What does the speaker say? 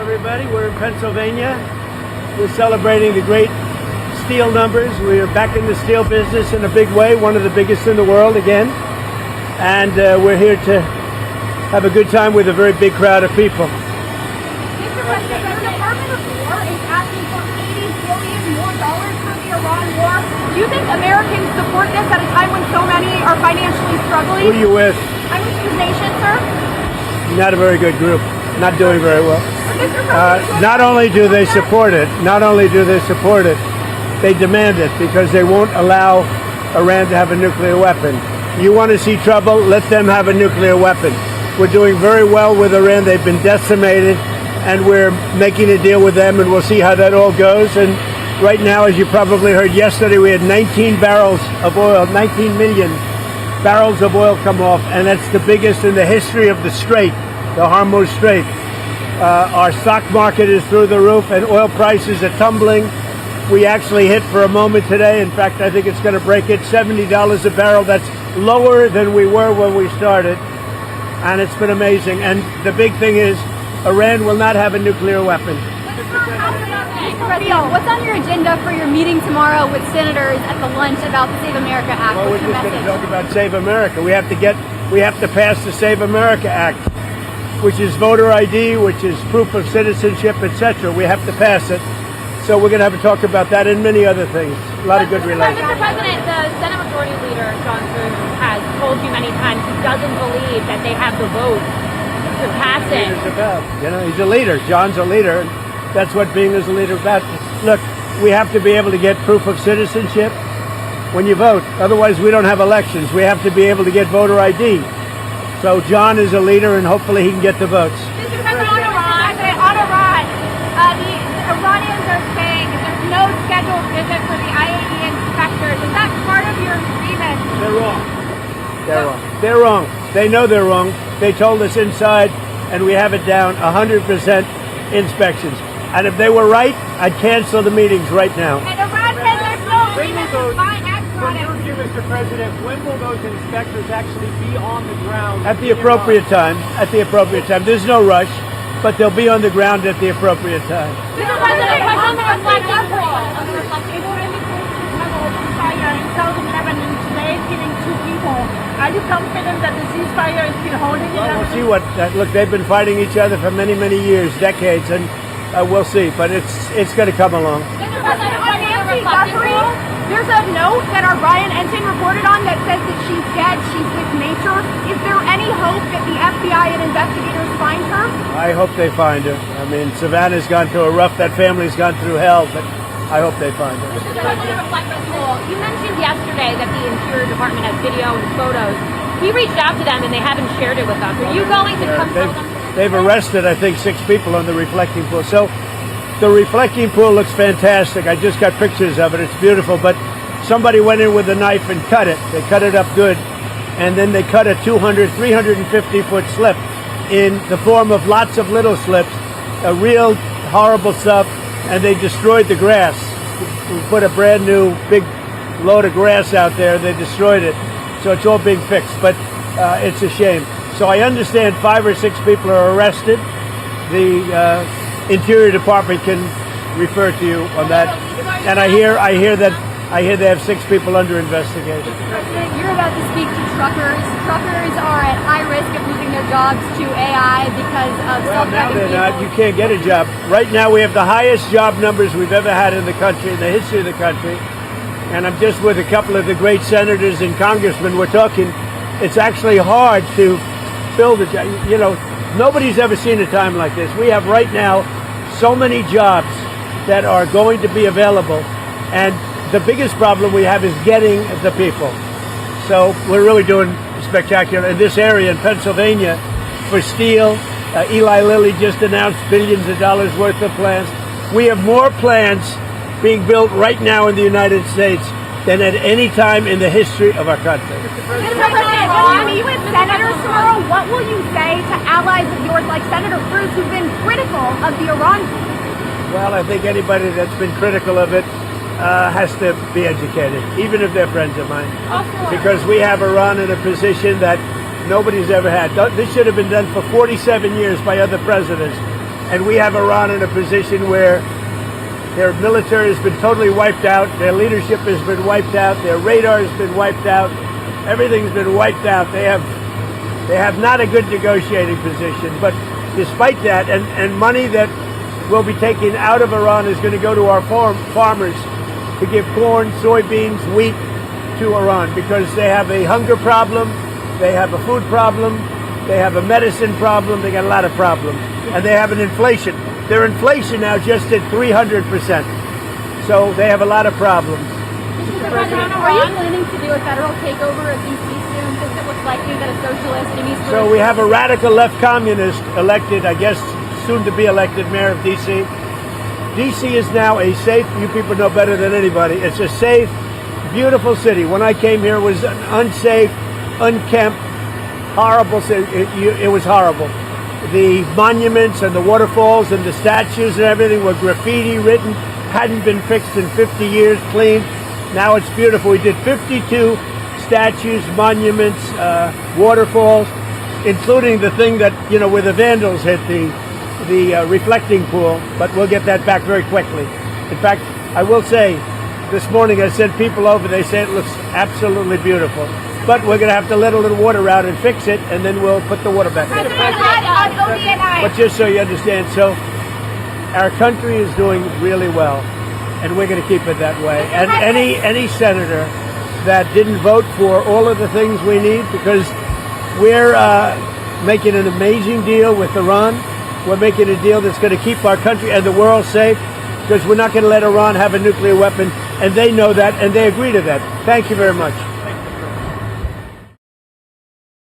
everybody. We're in Pennsylvania. We're celebrating the great steel numbers. We are back in the steel business in a big way, one of the biggest in the world again. And we're here to have a good time with a very big crowd of people. Mr. President, the Department of War is asking for $80 billion more for the Iran war. Do you think Americans support this at a time when so many are financially struggling? Who are you with? I'm with News Nation, sir. Not a very good group. Not doing very well. Not only do they support it, they demand it because they won't allow Iran to have a nuclear weapon. You want to see trouble? Let them have a nuclear weapon. We're doing very well with Iran. They've been decimated, and we're making a deal with them, and we'll see how that all goes. And right now, as you probably heard yesterday, we had 19 barrels of oil, 19 million barrels of oil come off, and that's the biggest in the history of the Strait, the Hormuz Strait. Our stock market is through the roof, and oil prices are tumbling. We actually hit for a moment today. In fact, I think it's going to break it, $70 a barrel. That's lower than we were when we started, and it's been amazing. And the big thing is, Iran will not have a nuclear weapon. What's on your agenda for your meeting tomorrow with senators at the lunch about the Save America Act? Well, we're just going to talk about Save America. We have to pass the Save America Act, which is voter ID, which is proof of citizenship, etc. We have to pass it. So we're going to have a talk about that and many other things. A lot of good relations. Mr. President, the Senate Majority Leader, John Cruz, has told you many times he doesn't believe that they have the vote to pass it. You know, he's a leader. John's a leader. That's what being as a leader is about. Look, we have to be able to get proof of citizenship when you vote. Otherwise, we don't have elections. We have to be able to get voter ID. So John is a leader, and hopefully he can get the votes. Mr. President, on Iran, the Iranians are saying there's no scheduled visit for the IAEA inspectors. Is that part of your agreement? They're wrong. They're wrong. They're wrong. They know they're wrong. They told us inside, and we have it down, 100% inspections. And if they were right, I'd cancel the meetings right now. And Iran says there's no agreement to buy From your view, Mr. President, when will those inspectors actually be on the ground? At the appropriate time. At the appropriate time. There's no rush, but they'll be on the ground at the appropriate time. Mr. President, on the reflecting pool. Ceasefire in southern Lebanon today, killing 2 people. Are you confident that the ceasefire is still holding? Well, we'll see what. Look, they've been fighting each other for many, many years, decades, and we'll see. But it's going to come along. Mr. President, on the reflecting pool. There's a note that our Ryan Ensign reported on that says that she's dead, she's with nature. Is there any hope that the FBI and investigators find her? I hope they find her. I mean, Savannah's gone through that family's gone through hell, but I hope they find her. Mr. President, reflecting pool. You mentioned yesterday that the Interior Department has video and photos. We reached out to them and they haven't shared it with us. Are you going to come tell them? They've arrested, I think, 6 people on the reflecting pool. So the reflecting pool looks fantastic. I just got pictures of it. It's beautiful. But somebody went in with a knife and cut it. They cut it up good. And then they cut a 350-foot slip in the form of lots of little slips, a real horrible stuff. And they destroyed the grass. We put a brand new big load of grass out there. They destroyed it. So it's all being fixed. But it's a shame. So I understand 5 or 6 people are arrested. The Interior Department can refer to you on that. And I hear they have 6 people under investigation. President, you're about to speak to truckers. Truckers are at high risk of losing their jobs to AI because of self-driving vehicles. Now they're not. You can't get a job. Right now we have the highest job numbers we've ever had in the country, in the history of the country. And I'm just with a couple of the great senators and congressmen. We're talking, it's actually hard to fill the job. You know, nobody's ever seen a time like this. We have right now so many jobs that are going to be available. And the biggest problem we have is getting the people. So we're really doing spectacular in this area in Pennsylvania for steel. Eli Lilly just announced billions of dollars worth of plans. We have more plants being built right now in the United States than at any time in the history of our country. Mr. President, when you meet with senators tomorrow, what will you say to allies of yours like Senator Cruz who've been critical of the Iran? Well, I think anybody that's been critical of it has to be educated, even if they're friends of mine. Because we have Iran in a position that nobody's ever had. This should have been done for 47 years by other presidents. and we have Iran in a position where their military has been totally wiped out, their leadership has been wiped out, their radar has been wiped out, everything's been wiped out. They have not a good negotiating position. But despite that, and money that will be taken out of Iran is going to go to our farmers to give corn, soybeans, wheat to Iran, because they have a hunger problem, they have a food problem, they have a medicine problem, they got a lot of problems. And they have an inflation. Their inflation now just at 300%. So they have a lot of problems. Mr. President, are you planning to do a federal takeover of D.C. soon? Since it looks likely that a socialist and East So we have a radical left communist elected, I guess, soon to be elected mayor of D.C. D.C. is now a safe, you people know better than anybody, it's a safe, beautiful city. When I came here, it was an unsafe, unkempt, horrible city. It was horrible. The monuments and the waterfalls and the statues and everything were graffiti written, hadn't been fixed in 50 years, cleaned. Now it's beautiful. We did 52 statues, monuments, waterfalls, including the thing that, where the vandals hit the reflecting pool, but we'll get that back very quickly. In fact, I will say, this morning I sent people over, they say it looks absolutely beautiful. But we're going to have to let a little water out and fix it, and then we'll put the water back in. On ODNI. But just so you understand, so our country is doing really well, and we're going to keep it that way. And any senator that didn't vote for all of the things we need, because we're making an amazing deal with Iran. We're making a deal that's going to keep our country and the world safe, because we're not going to let Iran have a nuclear weapon, and they know that, and they agree to that. Thank you very much.